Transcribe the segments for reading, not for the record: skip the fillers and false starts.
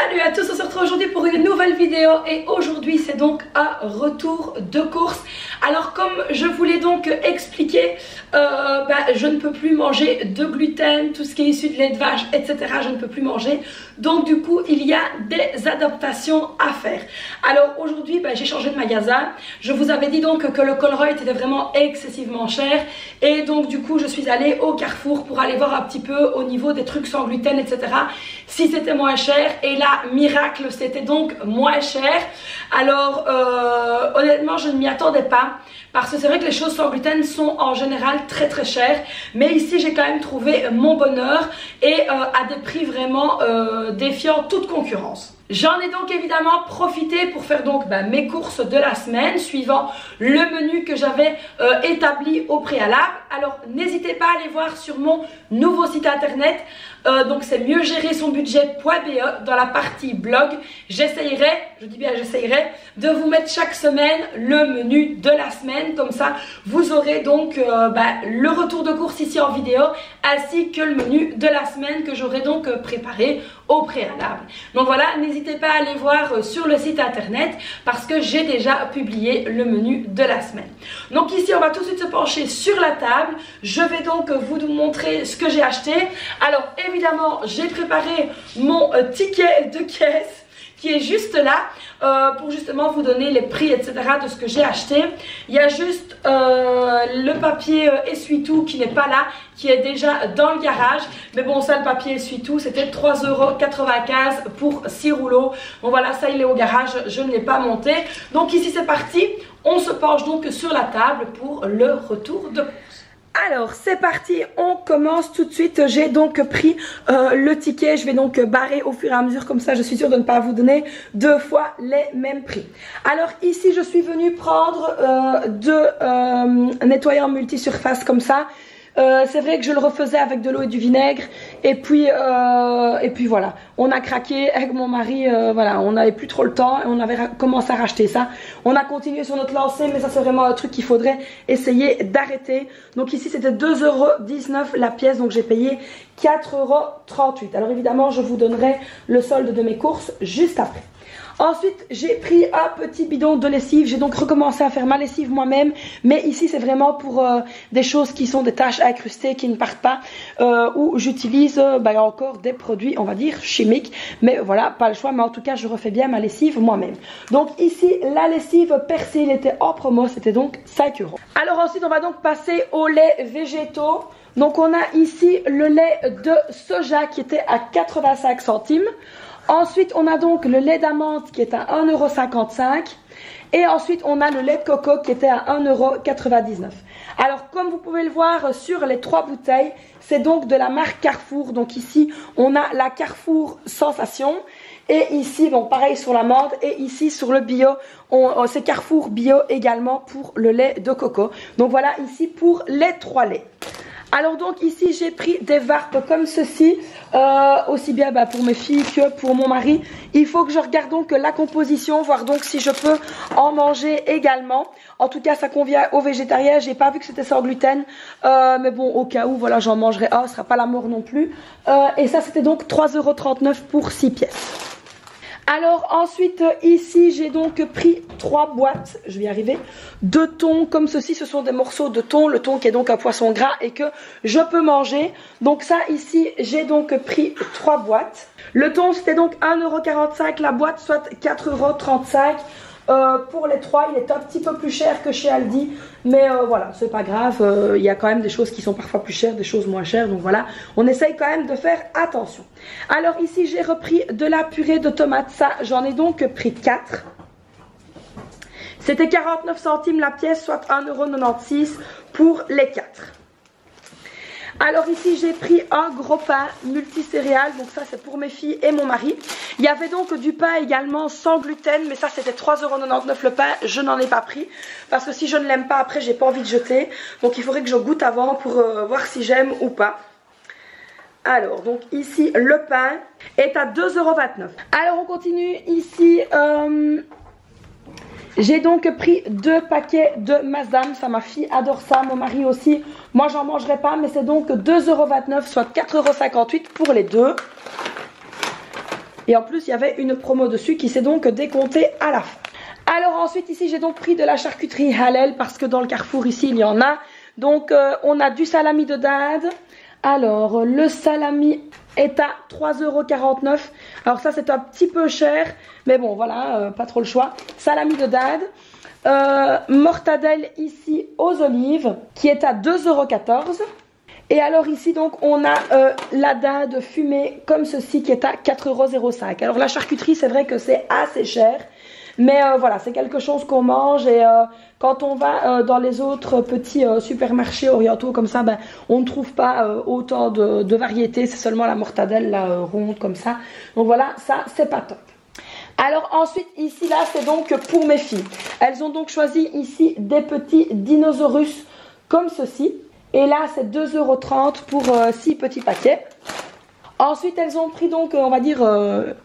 Salut à tous, on se retrouve aujourd'hui pour une nouvelle vidéo et aujourd'hui c'est donc un retour de course. Alors comme je voulais donc expliquer, je ne peux plus manger de gluten, tout ce qui est issu de lait de vache, etc. je ne peux plus manger. Donc du coup il y a des adaptations à faire. Alors aujourd'hui j'ai changé de magasin. Je vous avais dit donc que le Colruyt était vraiment excessivement cher. Et donc du coup je suis allée au Carrefour pour aller voir un petit peu au niveau des trucs sans gluten, etc. si c'était moins cher. Et là, miracle, c'était donc moins cher. Alors honnêtement je ne m'y attendais pas, parce que c'est vrai que les choses sans gluten sont en général très très chères, mais ici j'ai quand même trouvé mon bonheur et à des prix vraiment défiant toute concurrence. J'en ai donc évidemment profité pour faire donc mes courses de la semaine suivant le menu que j'avais établi au préalable. Alors n'hésitez pas à aller voir sur mon nouveau site internet, donc c'est mieux gérer son budget.be. Dans la partie blog, j'essayerai, je dis bien j'essayerai, de vous mettre chaque semaine le menu de la semaine. Comme ça vous aurez donc le retour de course ici en vidéo, ainsi que le menu de la semaine que j'aurai donc préparé au préalable. Donc voilà, n'hésitez pas à aller voir sur le site internet parce que j'ai déjà publié le menu de la semaine. Donc ici on va tout de suite se pencher sur la table. Je vais donc vous montrer ce que j'ai acheté. Alors évidemment j'ai préparé mon ticket de caisse qui est juste là pour justement vous donner les prix, etc. de ce que j'ai acheté. Il y a juste le papier essuie-tout qui n'est pas là, qui est déjà dans le garage. Mais bon, ça, le papier essuie-tout, c'était 3,95 € pour 6 rouleaux. Bon voilà, ça il est au garage, je ne l'ai pas monté. Donc ici c'est parti, on se penche donc sur la table pour le retour de course. Alors c'est parti, on commence tout de suite. J'ai donc pris le ticket, je vais donc barrer au fur et à mesure, comme ça je suis sûre de ne pas vous donner deux fois les mêmes prix. Alors ici je suis venue prendre deux nettoyants multisurface comme ça. C'est vrai que je le refaisais avec de l'eau et du vinaigre et puis voilà, on a craqué avec mon mari, voilà, on n'avait plus trop le temps et on avait commencé à racheter ça. On a continué sur notre lancée, mais ça c'est vraiment un truc qu'il faudrait essayer d'arrêter. Donc ici c'était 2,19 € la pièce, donc j'ai payé 4,38 €. Alors évidemment je vous donnerai le solde de mes courses juste après. Ensuite j'ai pris un petit bidon de lessive. J'ai donc recommencé à faire ma lessive moi-même, mais ici c'est vraiment pour des choses qui sont des taches incrustées qui ne partent pas, où j'utilise encore des produits on va dire chimiques, mais voilà, pas le choix. Mais en tout cas je refais bien ma lessive moi-même. Donc ici la lessive Persil était en promo, c'était donc 5 €. Alors ensuite on va donc passer aux laits végétaux. Donc on a ici le lait de soja qui était à 85 centimes. Ensuite, on a donc le lait d'amande qui est à 1,55 €. Et ensuite, on a le lait de coco qui était à 1,99 €. Alors, comme vous pouvez le voir sur les trois bouteilles, c'est donc de la marque Carrefour. Donc ici, on a la Carrefour Sensation. Et ici, bon, pareil sur l'amande. Et ici, sur le bio, c'est Carrefour Bio également pour le lait de coco. Donc voilà, ici pour les trois laits. Alors donc ici j'ai pris des varpes comme ceci, aussi bien pour mes filles que pour mon mari. Il faut que je regarde donc la composition, voir donc si je peux en manger également. En tout cas ça convient aux végétariens, j'ai pas vu que c'était sans gluten, mais bon au cas où voilà j'en mangerai un, ce sera pas la mort non plus. Et ça c'était donc 3,39 € pour 6 pièces. Alors ensuite ici j'ai donc pris 3 boîtes, je vais y arriver, de thon comme ceci. Ce sont des morceaux de thon, le thon qui est donc un poisson gras et que je peux manger. Donc ça ici j'ai donc pris 3 boîtes. Le thon c'était donc 1,45 € la boîte, soit 4,35 €. Pour les 3 il est un petit peu plus cher que chez Aldi, mais voilà c'est pas grave, il y a quand même des choses qui sont parfois plus chères, des choses moins chères, donc voilà on essaye quand même de faire attention. Alors ici j'ai repris de la purée de tomates, ça j'en ai donc pris 4. C'était 49 centimes la pièce, soit 1,96 € pour les 4. Alors ici j'ai pris un gros pain multicéréales, donc ça c'est pour mes filles et mon mari. Il y avait donc du pain également sans gluten, mais ça c'était 3,99 € le pain, je n'en ai pas pris. Parce que si je ne l'aime pas après j'ai pas envie de jeter, donc il faudrait que je goûte avant pour voir si j'aime ou pas. Alors donc ici le pain est à 2,29 €. Alors on continue ici. J'ai donc pris 2 paquets de Maasdam, ça ma fille adore ça, mon mari aussi. Moi j'en mangerai pas, mais c'est donc 2,29 €, soit 4,58 € pour les deux. Et en plus il y avait une promo dessus qui s'est donc décomptée à la fin. Alors ensuite ici j'ai donc pris de la charcuterie halal parce que dans le Carrefour ici il y en a. Donc on a du salami de dinde. Alors le salami est à 3,49 €. Alors ça c'est un petit peu cher, mais bon voilà, pas trop le choix. Salami de dinde. Mortadelle ici aux olives qui est à 2,14 €. Et alors ici donc on a la dinde fumée comme ceci qui est à 4,05 €. Alors la charcuterie c'est vrai que c'est assez cher. Mais voilà, c'est quelque chose qu'on mange et quand on va dans les autres petits supermarchés orientaux comme ça, ben, on ne trouve pas autant de variétés. C'est seulement la mortadelle là, ronde comme ça. Donc voilà, ça c'est pas top. Alors ensuite ici là c'est donc pour mes filles. Elles ont donc choisi ici des petits dinosaurus comme ceci. Et là c'est 2,30 € pour 6 petits paquets. Ensuite, elles ont pris donc, on va dire,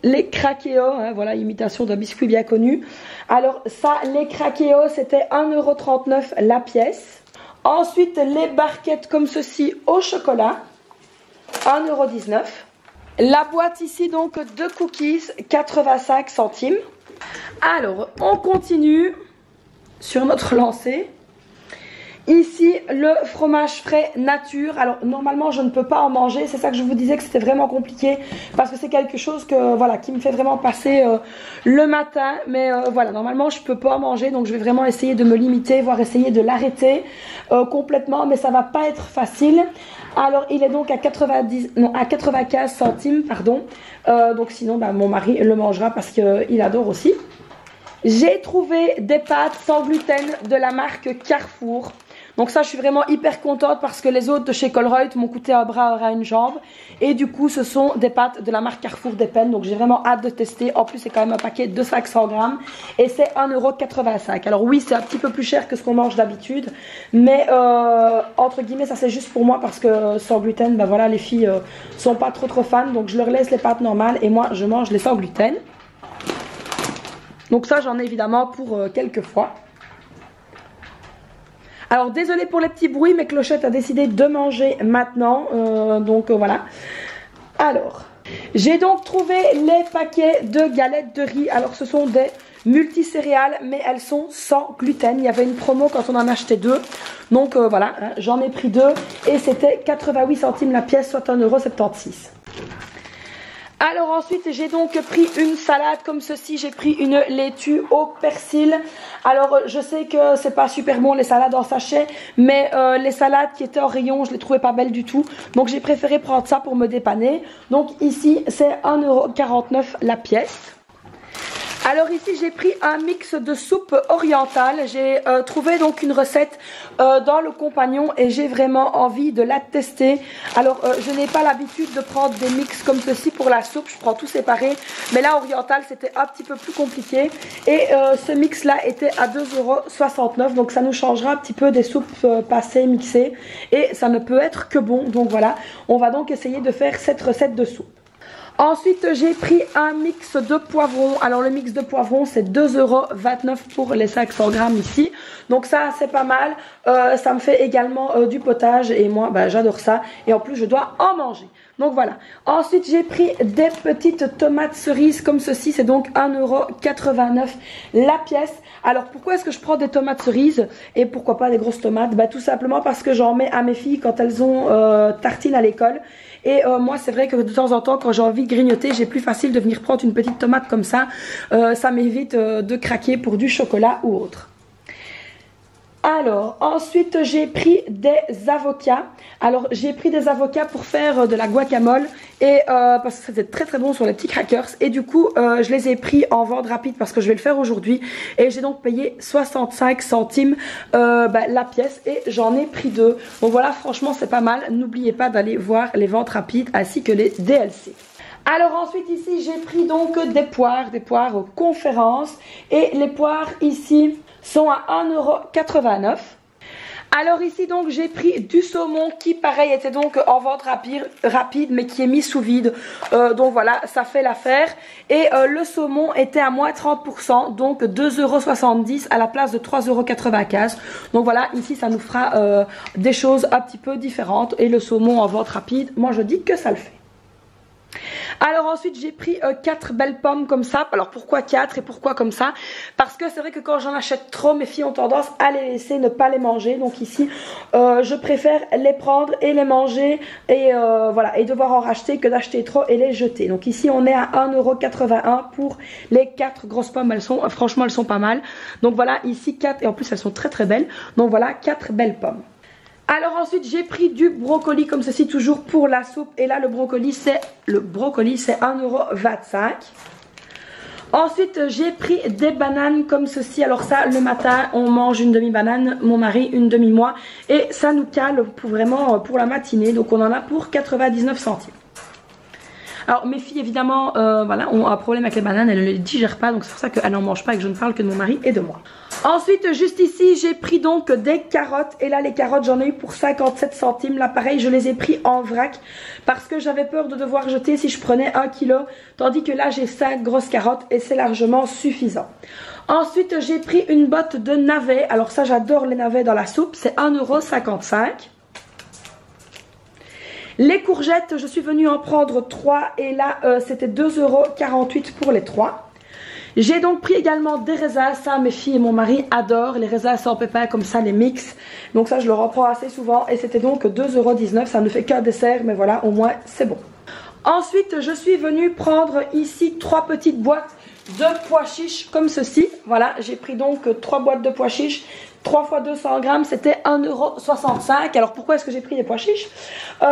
les craqueos, hein, voilà, imitation d'un biscuit bien connu. Alors ça, les craqueos, c'était 1,39 € la pièce. Ensuite, les barquettes comme ceci au chocolat, 1,19 €. La boîte ici donc de cookies, 85 centimes. Alors, on continue sur notre lancée. Ici, le fromage frais nature. Alors, normalement, je ne peux pas en manger. C'est ça que je vous disais que c'était vraiment compliqué. Parce que c'est quelque chose que, voilà, qui me fait vraiment passer le matin. Mais voilà, normalement, je ne peux pas en manger. Donc, je vais vraiment essayer de me limiter, voire essayer de l'arrêter complètement. Mais ça ne va pas être facile. Alors, il est donc à 95 centimes, pardon. Donc, sinon, bah, mon mari le mangera parce qu'il adore aussi. J'ai trouvé des pâtes sans gluten de la marque Carrefour. Donc ça, je suis vraiment hyper contente parce que les autres de chez Colruyt m'ont coûté un bras et une jambe. Et du coup, ce sont des pâtes de la marque Carrefour d'Epen. Donc j'ai vraiment hâte de tester. En plus, c'est quand même un paquet de 500 grammes. Et c'est 1,85 €. Alors oui, c'est un petit peu plus cher que ce qu'on mange d'habitude. Mais entre guillemets, ça c'est juste pour moi parce que sans gluten, ben voilà, les filles sont pas trop fans. Donc je leur laisse les pâtes normales et moi, je mange les sans gluten. Donc ça, j'en ai évidemment pour quelques fois. Alors désolée pour les petits bruits, mais Clochette a décidé de manger maintenant. Donc voilà. Alors, j'ai donc trouvé les paquets de galettes de riz. Alors ce sont des multicéréales, mais elles sont sans gluten. Il y avait une promo quand on en achetait deux. Donc voilà, hein, j'en ai pris deux. Et c'était 88 centimes la pièce, soit 1,76 €. Alors ensuite j'ai donc pris une salade comme ceci, j'ai pris une laitue au persil. Alors je sais que c'est pas super bon les salades en sachet, mais les salades qui étaient en rayon je les trouvais pas belles du tout. Donc j'ai préféré prendre ça pour me dépanner. Donc ici c'est 1,49 € la pièce. Alors ici j'ai pris un mix de soupe orientale. J'ai trouvé donc une recette dans le compagnon et j'ai vraiment envie de la tester. Alors je n'ai pas l'habitude de prendre des mix comme ceci pour la soupe, je prends tout séparé. Mais là orientale c'était un petit peu plus compliqué. Et ce mix là était à 2,69 €. Donc ça nous changera un petit peu des soupes passées, mixées. Et ça ne peut être que bon. Donc voilà, on va donc essayer de faire cette recette de soupe. Ensuite, j'ai pris un mix de poivrons. Alors, le mix de poivrons, c'est 2,29 € pour les 500 grammes ici. Donc ça, c'est pas mal. Ça me fait également du potage. Et moi, bah, j'adore ça. Et en plus, je dois en manger. Donc voilà. Ensuite, j'ai pris des petites tomates cerises comme ceci. C'est donc 1,89 € la pièce. Alors, pourquoi est-ce que je prends des tomates cerises et pourquoi pas des grosses tomates? Bah, tout simplement parce que j'en mets à mes filles quand elles ont tartine à l'école. Et moi, c'est vrai que de temps en temps, quand j'ai envie de grignoter, j'ai plus facile de venir prendre une petite tomate comme ça. Ça m'évite de craquer pour du chocolat ou autre. Alors, ensuite, j'ai pris des avocats. Alors, j'ai pris des avocats pour faire de la guacamole. Et parce que c'était très très bon sur les petits crackers. Et du coup, je les ai pris en vente rapide parce que je vais le faire aujourd'hui. Et j'ai donc payé 65 centimes la pièce. Et j'en ai pris deux. Donc voilà, franchement, c'est pas mal. N'oubliez pas d'aller voir les ventes rapides ainsi que les DLC. Alors ensuite ici, j'ai pris donc des poires conférence. Et les poires ici sont à 1,89 €. Alors ici donc j'ai pris du saumon qui pareil était donc en vente rapide mais qui est mis sous vide. Donc voilà, ça fait l'affaire. Et le saumon était à moins 30%, donc 2,70 € à la place de 3,95 €. Donc voilà, ici ça nous fera des choses un petit peu différentes. Et le saumon en vente rapide, moi je dis que ça le fait. Alors ensuite j'ai pris 4 belles pommes comme ça. Alors pourquoi 4 et pourquoi comme ça? Parce que c'est vrai que quand j'en achète trop, mes filles ont tendance à les laisser, ne pas les manger. Donc ici je préfère les prendre et les manger et voilà, et devoir en racheter que d'acheter trop et les jeter. Donc ici on est à 1,81 € pour les 4 grosses pommes. Elles sont, franchement elles sont pas mal. Donc voilà, ici 4 et en plus elles sont très très belles. Donc voilà, 4 belles pommes. Alors ensuite j'ai pris du brocoli comme ceci, toujours pour la soupe. Et là le brocoli c'est 1,25 €. Ensuite j'ai pris des bananes comme ceci. Alors ça le matin on mange une demi-banane, mon mari une demi-moi. Et ça nous cale pour vraiment pour la matinée. Donc on en a pour 99 centimes. Alors mes filles évidemment voilà, ont un problème avec les bananes, elles ne les digèrent pas. Donc c'est pour ça qu'elles n'en mangent pas et que je ne parle que de mon mari et de moi. Ensuite juste ici j'ai pris donc des carottes. Et là les carottes j'en ai eu pour 57 centimes. Là pareil je les ai pris en vrac. Parce que j'avais peur de devoir jeter si je prenais 1 kg. Tandis que là j'ai 5 grosses carottes et c'est largement suffisant. Ensuite j'ai pris une botte de navets. Alors ça j'adore les navets dans la soupe. C'est 1,55 €. Les courgettes, je suis venue en prendre 3 et là c'était 2,48 € pour les 3. J'ai donc pris également des raisins, ça mes filles et mon mari adorent, les raisins sans pépins comme ça, les mix. Donc ça je le reprends assez souvent et c'était donc 2,19 €, ça ne fait qu'un dessert mais voilà au moins c'est bon. Ensuite je suis venue prendre ici 3 petites boîtes de pois chiches comme ceci. Voilà, j'ai pris donc 3 boîtes de pois chiches. 3 fois 200 grammes, c'était 1,65 €. Alors pourquoi est-ce que j'ai pris des pois chiches?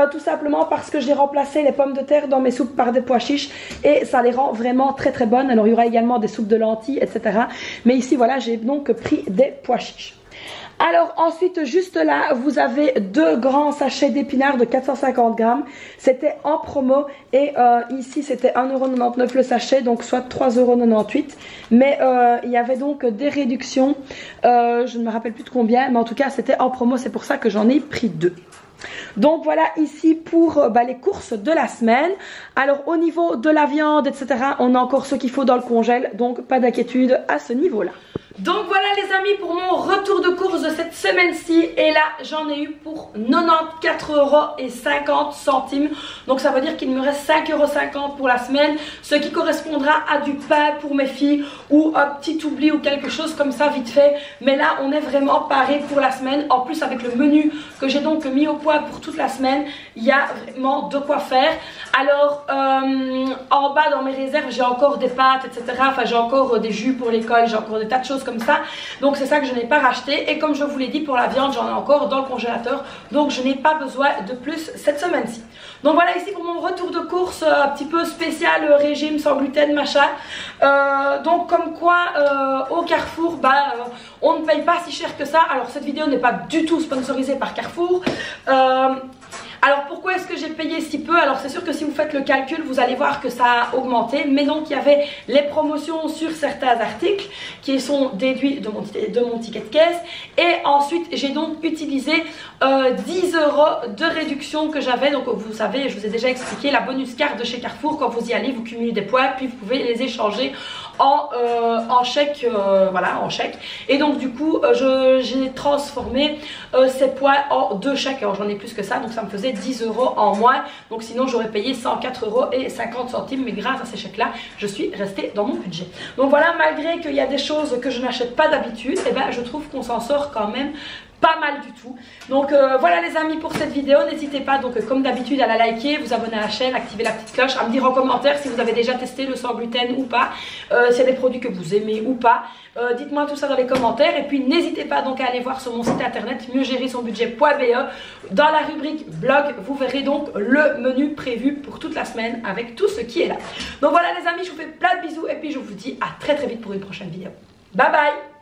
Tout simplement parce que j'ai remplacé les pommes de terre dans mes soupes par des pois chiches et ça les rend vraiment très très bonnes. Alors il y aura également des soupes de lentilles, etc. Mais ici voilà, j'ai donc pris des pois chiches. Alors ensuite juste là vous avez 2 grands sachets d'épinards de 450 grammes. C'était en promo et ici c'était 1,99 € le sachet, donc soit 3,98 €. Mais il y avait donc des réductions, je ne me rappelle plus de combien, mais en tout cas c'était en promo, c'est pour ça que j'en ai pris 2. Donc voilà ici pour les courses de la semaine. Alors au niveau de la viande etc, on a encore ce qu'il faut dans le congèle, donc pas d'inquiétude à ce niveau là. Donc voilà les amis pour mon retour de course de cette semaine-ci. Et là j'en ai eu pour 94,50 €. Donc ça veut dire qu'il me reste 5,50 € pour la semaine. Ce qui correspondra à du pain pour mes filles ou un petit oubli ou quelque chose comme ça vite fait. Mais là on est vraiment paré pour la semaine. En plus avec le menu que j'ai donc mis au point pour toute la semaine, il y a vraiment de quoi faire. Alors en bas dans mes réserves j'ai encore des pâtes etc. Enfin j'ai encore des jus pour l'école, j'ai encore des tas de choses comme ça. Donc c'est ça que je n'ai pas racheté. Et comme je vous l'ai dit pour la viande j'en ai encore dans le congélateur. Donc je n'ai pas besoin de plus cette semaine-ci. Donc voilà ici pour mon retour de course un petit peu spécial régime sans gluten machin. Donc comme quoi au Carrefour on ne paye pas si cher que ça. Alors cette vidéo n'est pas du tout sponsorisée par Carrefour. Alors pourquoi est-ce que j'ai payé si peu? Alors c'est sûr que si vous faites le calcul vous allez voir que ça a augmenté. Mais donc il y avait les promotions sur certains articles qui sont déduits de mon ticket de caisse. Et ensuite j'ai donc utilisé 10 € de réduction que j'avais. Donc vous savez, je vous ai déjà expliqué la bonus carte de chez Carrefour. Quand vous y allez vous cumulez des points puis vous pouvez les échanger en chèque, voilà, en chèque. Et donc du coup j'ai transformé ces points en 2 chèques. Alors j'en ai plus que ça, donc ça me faisait 10 € en moins. Donc sinon j'aurais payé 104,50 €. Mais grâce à ces chèques là je suis restée dans mon budget. Donc voilà, malgré qu'il y a des choses que je n'achète pas d'habitude, et je trouve qu'on s'en sort quand même pas mal du tout. Donc voilà les amis pour cette vidéo. N'hésitez pas donc comme d'habitude à la liker, vous abonner à la chaîne, activer la petite cloche, à me dire en commentaire si vous avez déjà testé le sans gluten ou pas, s'il y a des produits que vous aimez ou pas. Dites-moi tout ça dans les commentaires. Et puis n'hésitez pas donc à aller voir sur mon site internet mieuxgérersonbudget.be. Dans la rubrique blog vous verrez donc le menu prévu pour toute la semaine avec tout ce qui est là. Donc voilà les amis, je vous fais plein de bisous et puis je vous dis à très très vite pour une prochaine vidéo. Bye bye.